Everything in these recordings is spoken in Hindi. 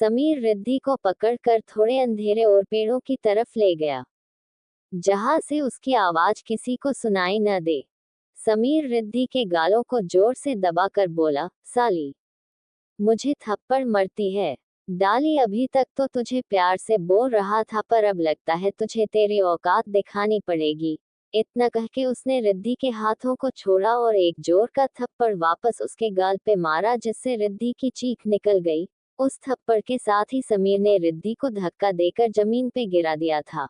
समीर रिद्धि को पकड़कर थोड़े अंधेरे और पेड़ों की तरफ ले गया, जहां से उसकी आवाज किसी को सुनाई न दे। समीर रिद्धि के गालों को जोर से दबाकर बोला, साली, मुझे थप्पड़ मरती है। डाली, अभी तक तो तुझे प्यार से बोल रहा था, पर अब लगता है तुझे तेरी औकात दिखानी पड़ेगी। इतना कह के उसने रिद्धि के हाथों को छोड़ा और एक जोर का थप्पड़ वापस उसके गाल पे मारा, जिससे रिद्धि की चीख निकल गई। उस थप्पड़ के साथ ही समीर ने रिद्धि को धक्का देकर जमीन पे गिरा दिया था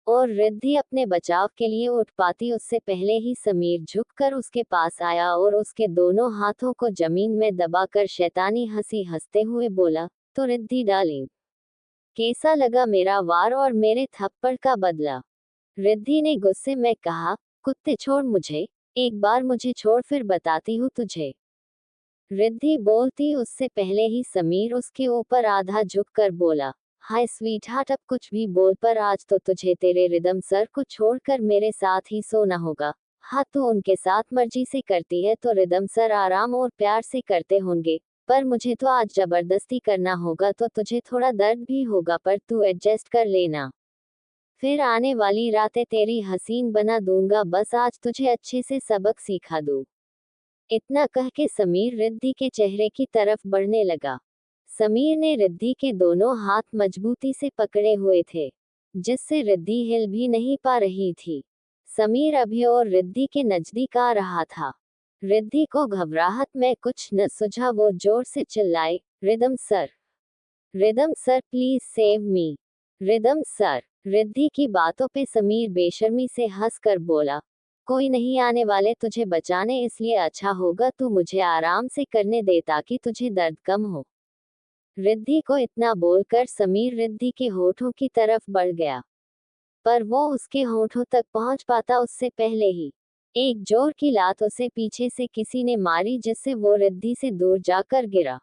और रिद्धि अपने बचाव के लिए उठ पाती उससे पहले ही समीर झुककर उसके पास आया और उसके दोनों हाथों को जमीन में दबाकर शैतानी हंसी हंसते हुए बोला, तो रिद्धि डार्लिंग, कैसा लगा मेरा वार और मेरे थप्पड़ का बदला? रिद्धि ने गुस्से में कहा, कुत्ते छोड़ मुझे, एक बार मुझे छोड़ फिर बताती हूँ तुझे। रिद्धि बोलती उससे पहले ही समीर उसके ऊपर आधा झुककर बोला, हाय स्वीट हार्ट, अब कुछ भी बोल, पर आज तो तुझे तेरे रिदम सर को छोड़कर मेरे साथ ही सोना होगा। हाँ, तू उनके साथ मर्जी से करती है तो रिदम सर आराम और प्यार से करते होंगे, पर मुझे तो आज जबरदस्ती करना होगा, तो तुझे थोड़ा दर्द भी होगा, पर तू एडजस्ट कर लेना। फिर आने वाली रातें तेरी हसीन बना दूंगा, बस आज तुझे अच्छे से सबक सिखा दूं। इतना कह के समीर रिद्धि के चेहरे की तरफ बढ़ने लगा। समीर ने रिद्धि के दोनों हाथ मजबूती से पकड़े हुए थे, जिससे रिद्धि हिल भी नहीं पा रही थी। समीर अभी और रिद्धि के नजदीक आ रहा था। रिद्धि को घबराहट में कुछ न सूझा, वो जोर से चिल्लाई, rhythm sir, rhythm sir, please save me, rhythm sir. Riddhi की बातों पे समीर बेशर्मी से हंसकर बोला, कोई नहीं आने वाले तुझे बचाने, इसलिए अच्छा होगा तू मुझे आराम से करने दे ताकि तुझे दर्द कम हो। रिद्धि को इतना बोलकर समीर रिद्धि के होठों की तरफ बढ़ गया, पर वो उसके होठों तक पहुंच पाता उससे पहले ही एक जोर की लात उसे पीछे से किसी ने मारी, जिससे वो रिद्धि से दूर जाकर गिरा।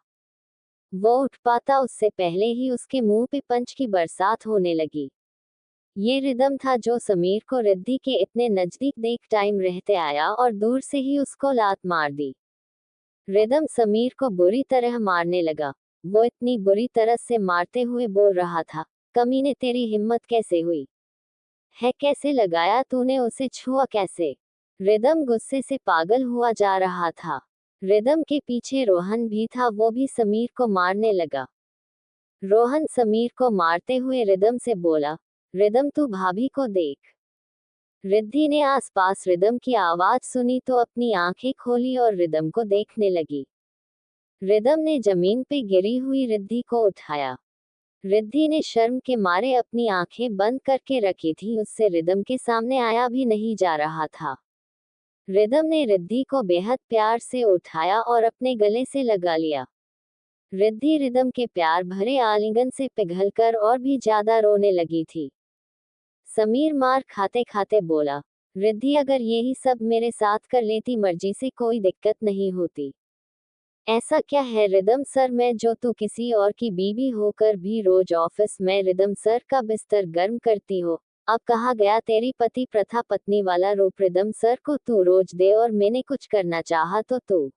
वो उठ पाता उससे पहले ही उसके मुंह पे पंच की बरसात होने लगी। ये रिदम था जो समीर को रिद्धि के इतने नजदीक देख टाइम रहते आया और दूर से ही उसको लात मार दी। रिदम समीर को बुरी तरह मारने लगा। वो इतनी बुरी तरह से मारते हुए बोल रहा था, कमीने, तेरी हिम्मत कैसे हुई है, कैसे लगाया तूने उसे, छुआ कैसे? रिदम गुस्से से पागल हुआ जा रहा था। रिदम के पीछे रोहन भी था, वो भी समीर को मारने लगा। रोहन समीर को मारते हुए रिदम से बोला, रिदम तू भाभी को देख। रिद्धि ने आसपास रिदम की आवाज सुनी तो अपनी आंखें खोली और रिदम को देखने लगी। रिदम ने जमीन पे गिरी हुई रिद्धि को उठाया। रिद्धि ने शर्म के मारे अपनी आंखें बंद करके रखी थी, उससे रिदम के सामने आया भी नहीं जा रहा था। रिदम ने रिद्धि को बेहद प्यार से उठाया और अपने गले से लगा लिया। रिद्धि रिदम के प्यार भरे आलिंगन से पिघलकर और भी ज्यादा रोने लगी थी। समीर मार खाते खाते बोला, रिद्धि, अगर यही सब मेरे साथ कर लेती मर्जी से, कोई दिक्कत नहीं होती। ऐसा क्या है रिदम सर में जो तू किसी और की बीवी होकर भी रोज ऑफिस में रिदम सर का बिस्तर गर्म करती हो? अब कहा गया तेरी पति प्रथा पत्नी वाला रूप रिदम सर को तू रोज दे, और मैंने कुछ करना चाहा तो तू।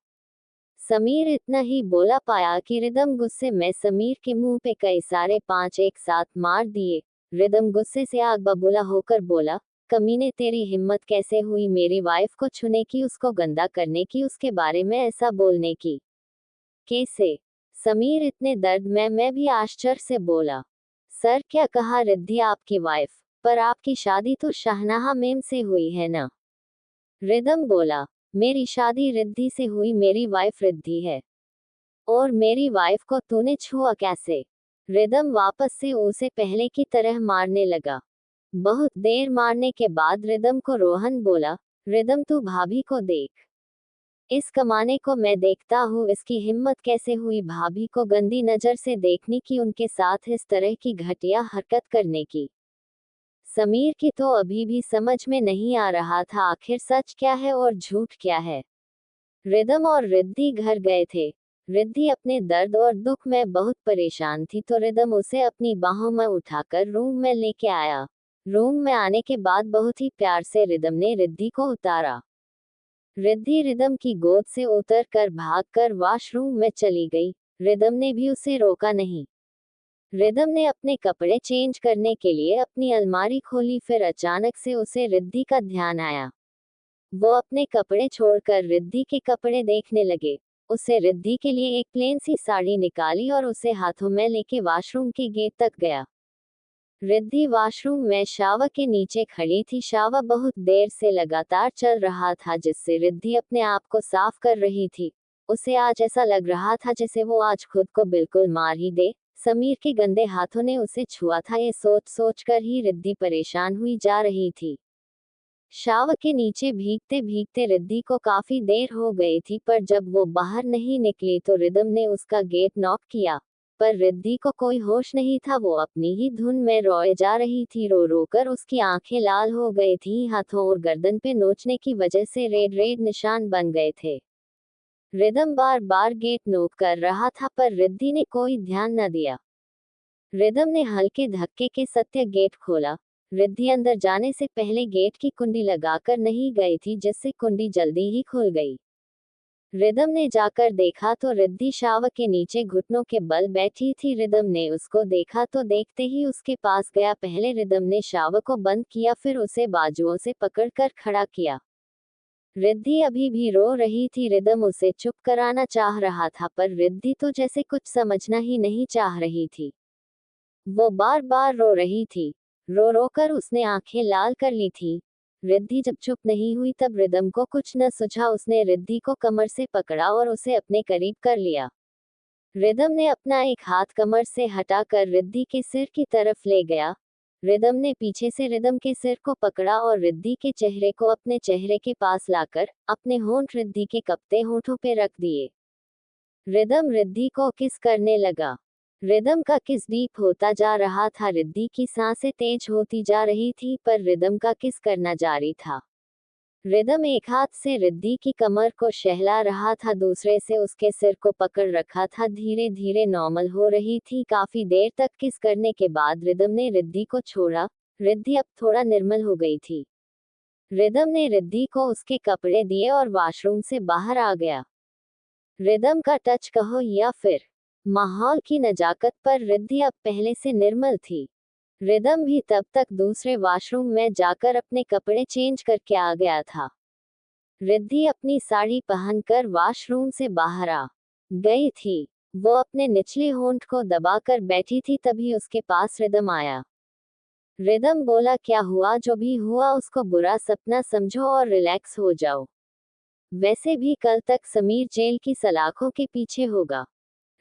समीर इतना ही बोला पाया कि रिदम गुस्से में समीर के मुंह पे कई सारे पांच एक साथ मार दिए। रिदम गुस्से से आग बबूला होकर बोला, कमीने, तेरी हिम्मत कैसे हुई मेरी वाइफ को छूने की, उसको गंदा करने की, उसके बारे में ऐसा बोलने की? कैसे? समीर इतने दर्द में मैं भी आश्चर्य से बोला, सर क्या कहा रिद्धि आपकी वाइफ, पर आपकी शादी तो शाहनहा मेम से हुई है ना? रिदम बोला, मेरी शादी रिद्धि से हुई, मेरी वाइफ रिद्धि है। और मेरी वाइफ को तूने छुआ कैसे? रिदम वापस से उसे पहले की तरह मारने लगा। बहुत देर मारने के बाद रिदम को रोहन बोला, रिदम तू भाभी को देख, इस कमाने को मैं देखता हूँ, इसकी हिम्मत कैसे हुई भाभी को गंदी नजर से देखने की, उनके साथ इस तरह की घटिया हरकत करने की। समीर की तो अभी भी समझ में नहीं आ रहा था आखिर सच क्या है और झूठ क्या है। रिदम और रिद्धि घर गए थे। रिद्धि अपने दर्द और दुख में बहुत परेशान थी, तो रिदम उसे अपनी बाहों में उठाकर रूम में लेके आया। रूम में आने के बाद बहुत ही प्यार से रिदम ने रिद्धि को उतारा। रिद्धि रिदम की गोद से उतर कर भागकर वॉशरूम में चली गई। रिदम ने भी उसे रोका नहीं। रिदम ने अपने कपड़े चेंज करने के लिए अपनी अलमारी खोली, फिर अचानक से उसे रिद्धि का ध्यान आया। वो अपने कपड़े छोड़कर रिद्धि के कपड़े देखने लगे। उसे रिद्धि के लिए एक प्लेन सी साड़ी निकाली और उसे हाथों में लेके वॉशरूम के गेट तक गया। रिद्धि वॉशरूम में शावर के नीचे खड़ी थी। शावर बहुत देर से लगातार चल रहा था, जिससे रिद्धि अपने आप को साफ कर रही थी। उसे आज ऐसा लग रहा था जैसे वो आज खुद को बिल्कुल मार ही दे। समीर के गंदे हाथों ने उसे छुआ था, ये सोच सोच कर ही रिद्धि परेशान हुई जा रही थी। शावर के नीचे भीगते भीगते रिद्धि को काफी देर हो गई थी, पर जब वो बाहर नहीं निकली तो रिदम ने उसका गेट नॉक किया। पर रिद्धि को कोई होश नहीं था, वो अपनी ही धुन में रोए जा रही थी। रो रो कर उसकी आंखें लाल हो गई थी, हाथों और गर्दन पे नोचने की वजह से रेड रेड निशान बन गए थे। रिदम बार बार गेट नोक कर रहा था, पर रिद्धि ने कोई ध्यान न दिया। रिदम ने हल्के धक्के के सत्य गेट खोला। रिद्धि अंदर जाने से पहले गेट की कुंडी लगाकर नहीं गई थी, जिससे कुंडी जल्दी ही खुल गई। रिदम ने जाकर देखा तो रिद्धि शावर के नीचे घुटनों के बल बैठी थी। रिदम ने उसको देखा तो देखते ही उसके पास गया। पहले रिदम ने शावर को बंद किया, फिर उसे बाजुओं से पकड़कर खड़ा किया। रिद्धि अभी भी रो रही थी। रिदम उसे चुप कराना चाह रहा था, पर रिद्धि तो जैसे कुछ समझना ही नहीं चाह रही थी। वो बार बार रो रही थी। रो रो कर उसने आंखें लाल कर ली थी। रिद्धि जब चुप नहीं हुई तब रिदम को कुछ न सूझा। उसने रिद्धि को कमर से पकड़ा और उसे अपने करीब कर लिया। रिदम ने अपना एक हाथ कमर से हटाकर रिद्धि के सिर की तरफ ले गया। रिदम ने पीछे से रिदम के सिर को पकड़ा और रिद्धि के चेहरे को अपने चेहरे के पास लाकर अपने होंठ रिद्धि के कपते होंठों पे रख दिए। रिदम रिद्धि को किस करने लगा। रिदम का किस डीप होता जा रहा था। रिद्धि की सांसें तेज होती जा रही थी, पर रिदम का किस करना जारी था। रिदम एक हाथ से रिद्धि की कमर को सहला रहा था, दूसरे से उसके सिर को पकड़ रखा था। धीरे धीरे नॉर्मल हो रही थी। काफी देर तक किस करने के बाद रिदम ने रिद्धि को छोड़ा। रिद्धि अब थोड़ा निर्मल हो गई थी। रिदम ने रिद्धि को उसके कपड़े दिए और वॉशरूम से बाहर आ गया। रिदम का टच कहो या फिर माहौल की नजाकत पर रिद्धि अब पहले से निर्मल थी। रिदम भी तब तक दूसरे वॉशरूम में जाकर अपने कपड़े चेंज करके आ गया था। रिद्धि अपनी साड़ी पहनकर वॉशरूम से बाहर आ गई थी। वो अपने निचले होंठ को दबाकर बैठी थी, तभी उसके पास रिदम आया। रिदम बोला, क्या हुआ? जो भी हुआ उसको बुरा सपना समझो और रिलैक्स हो जाओ। वैसे भी कल तक समीर जेल की सलाखों के पीछे होगा।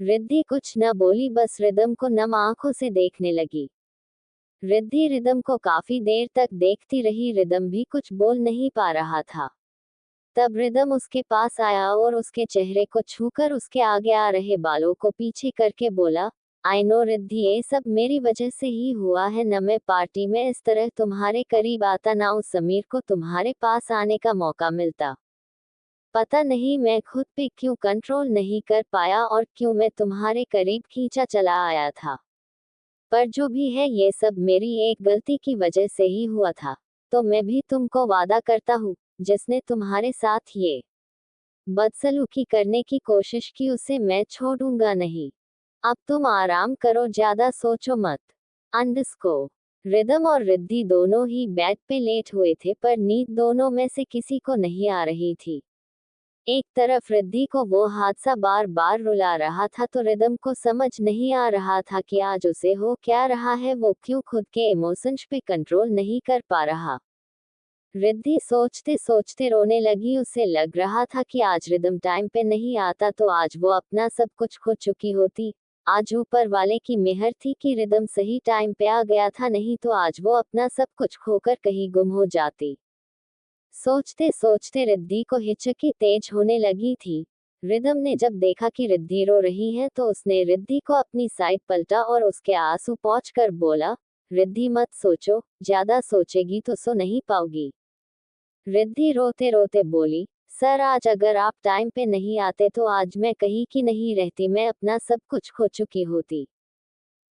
रिद्धि कुछ न बोली, बस रिदम को नम आंखों से देखने लगी। रिद्धि रिदम को काफी देर तक देखती रही। रिदम भी कुछ बोल नहीं पा रहा था। तब रिदम उसके पास आया और उसके चेहरे को छूकर उसके आगे आ रहे बालों को पीछे करके बोला, आई नो रिद्धि, ये सब मेरी वजह से ही हुआ है। न मैं पार्टी में इस तरह तुम्हारे करीब आता, ना उस समीर को तुम्हारे पास आने का मौका मिलता। पता नहीं मैं खुद पे क्यों कंट्रोल नहीं कर पाया और क्यों मैं तुम्हारे करीब खींचा चला आया था। पर जो भी है, ये सब मेरी एक गलती की वजह से ही हुआ था। तो मैं भी तुमको वादा करता हूँ, जिसने तुम्हारे साथ ये बदसलूकी करने की कोशिश की, उसे मैं छोड़ूंगा नहीं। अब तुम आराम करो, ज्यादा सोचो मत। अंडरस्कोर। रिदम और रिद्धि दोनों ही बेड पे लेट हुए थे, पर नींद दोनों में से किसी को नहीं आ रही थी। एक तरफ रिद्धि को वो हादसा बार बार रुला रहा था, तो रिदम को समझ नहीं आ रहा था कि आज उसे हो क्या रहा है। वो क्यों खुद के इमोशंस पे कंट्रोल नहीं कर पा रहा। रिद्धि सोचते सोचते रोने लगी। उसे लग रहा था कि आज रिदम टाइम पे नहीं आता तो आज वो अपना सब कुछ खो चुकी होती। आज ऊपर वाले की मेहर थी कि रिदम सही टाइम पे आ गया था, नहीं तो आज वो अपना सब कुछ खोकर कहीं गुम हो जाती। सोचते सोचते रिद्धि को हिचकी तेज होने लगी थी। रिदम ने जब देखा कि रिद्धि रो रही है तो उसने रिद्धि को अपनी साइड पलटा और उसके आंसू पोंछकर बोला, रिद्धि मत सोचो, ज्यादा सोचेगी तो सो नहीं पाओगी। रिद्धि रोते रोते बोली, सर आज अगर आप टाइम पे नहीं आते तो आज मैं कहीं की नहीं रहती, मैं अपना सब कुछ खो चुकी होती।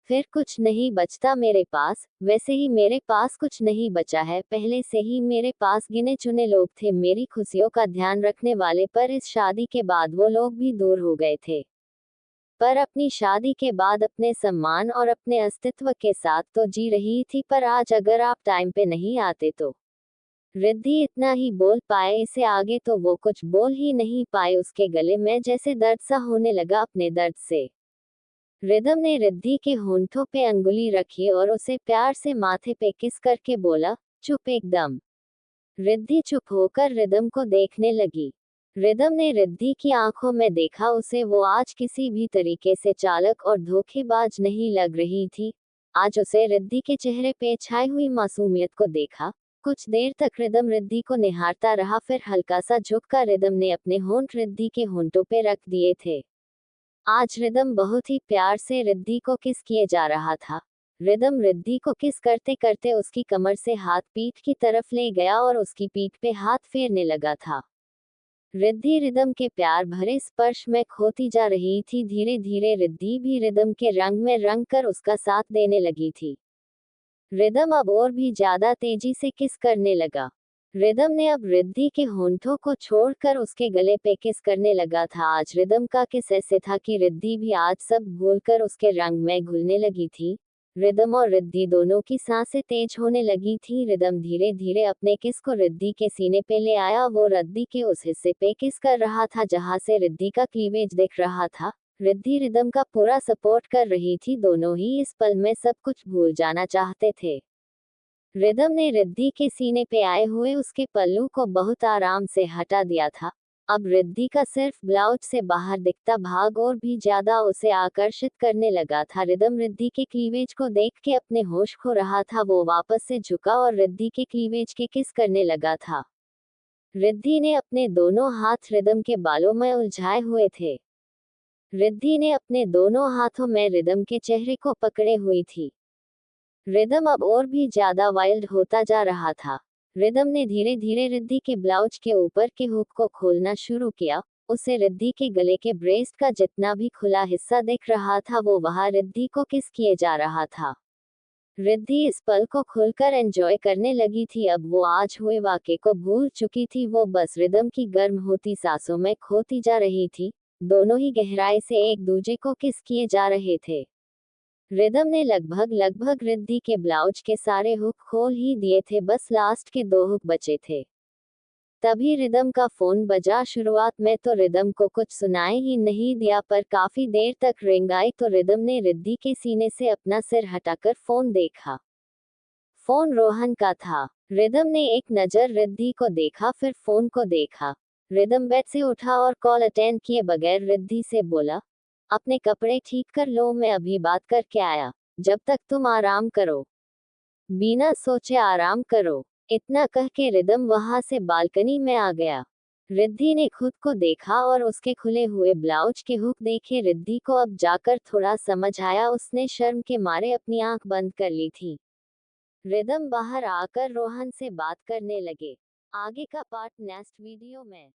फिर कुछ नहीं बचता मेरे पास। वैसे ही मेरे पास कुछ नहीं बचा है। पहले से ही मेरे पास गिने चुने लोग थे मेरी खुशियों का ध्यान रखने वाले, पर इस शादी के बाद वो लोग भी दूर हो गए थे। पर अपनी शादी के बाद अपने सम्मान और अपने अस्तित्व के साथ तो जी रही थी, पर आज अगर आप टाइम पे नहीं आते तो। रिद्धि इतना ही बोल पाए, इसे आगे तो वो कुछ बोल ही नहीं पाए। उसके गले में जैसे दर्द सा होने लगा अपने दर्द से। रिदम ने रिद्धि के होंठों पे अंगुली रखी और उसे प्यार से माथे पे किस करके बोला, चुप एकदम। रिद्धि चुप होकर रिदम को देखने लगी। रिदम ने रिद्धि की आंखों में देखा, उसे वो आज किसी भी तरीके से चालक और धोखेबाज नहीं लग रही थी। आज उसे रिद्धि के चेहरे पे छाई हुई मासूमियत को देखा। कुछ देर तक रिदम रिद्धि को निहारता रहा, फिर हल्का सा झुककर रिदम ने अपने होंठ रिद्धि के होंठों पे रख दिए थे। आज रिदम बहुत ही प्यार से रिद्धि को किस किए जा रहा था। रिदम रिद्धि को किस करते करते उसकी कमर से हाथ पीठ की तरफ ले गया और उसकी पीठ पे हाथ फेरने लगा था। रिद्धि रिदम के प्यार भरे स्पर्श में खोती जा रही थी। धीरे धीरे रिद्धि भी रिदम के रंग में रंग कर उसका साथ देने लगी थी। रिदम अब और भी ज्यादा तेजी से किस करने लगा। रिदम ने अब रिद्धि के होंठों को छोड़कर उसके गले पे किस करने लगा था। आज रिदम का किस ऐसे था कि रिद्धि भी आज सब भूलकर उसके रंग में घुलने लगी थी। रिदम और रिद्धि दोनों की सांसें तेज होने लगी थी। रिदम धीरे धीरे अपने किस को रिद्धि के सीने पे ले आया। वो रिद्धि के उस हिस्से पे किस कर रहा था जहां से रिद्धि का क्लीवेज दिख रहा था। रिद्धि रिदम का पूरा सपोर्ट कर रही थी। दोनों ही इस पल में सब कुछ भूल जाना चाहते थे। रिदम ने रिद्धि के सीने पे आए हुए उसके पल्लू को बहुत आराम से हटा दिया था। अब रिद्धि का सिर्फ ब्लाउज से बाहर दिखता भाग और भी ज्यादा उसे आकर्षित करने लगा था। रिदम रिद्धि के क्लीवेज को देख के अपने होश खो रहा था। वो वापस से झुका और रिद्धि के क्लीवेज के किस करने लगा था। रिद्धि ने अपने दोनों हाथ रिदम के बालों में उलझाए हुए थे। रिद्धि ने अपने दोनों हाथों में रिदम के चेहरे को पकड़े हुई थी। रिदम अब और भी ज्यादा वाइल्ड होता जा रहा था। रिदम ने धीरे धीरे रिद्धि के ब्लाउज के ऊपर के हुक को खोलना शुरू किया। उसे रिद्धि के गले के ब्रेस्ट का जितना भी खुला हिस्सा दिख रहा था वो वहां रिद्धि को किस किए जा रहा था। रिद्धि इस पल को खुलकर एंजॉय करने लगी थी। अब वो आज हुए वाक़े को भूल चुकी थी। वो बस रिदम की गर्म होती सांसों में खोती जा रही थी। दोनों ही गहराई से एक दूजे को किस किए जा रहे थे। रिदम ने लगभग रिद्धि के ब्लाउज के सारे हुक खोल ही दिए थे, बस लास्ट के 2 हुक बचे थे। तभी रिदम का फोन बजा। शुरुआत में तो रिदम को कुछ सुनाई ही नहीं दिया, पर काफी देर तक रिंग आई तो रिदम ने रिद्धि के सीने से अपना सिर हटाकर फोन देखा। फोन रोहन का था। रिदम ने एक नजर रिद्धि को देखा, फिर फोन को देखा। रिदम बेड से उठा और कॉल अटेंड किए बगैर रिद्धि से बोला, अपने कपड़े ठीक कर लो, मैं अभी बात करके आया। जब तक तुम आराम करो, बिना सोचे आराम करो। इतना कह के रिदम वहां से बालकनी में आ गया। रिद्धि ने खुद को देखा और उसके खुले हुए ब्लाउज के हुक देखे। रिद्धि को अब जाकर थोड़ा समझ आया। उसने शर्म के मारे अपनी आंख बंद कर ली थी। रिदम बाहर आकर रोहन से बात करने लगे। आगे का पार्ट नेक्स्ट वीडियो में।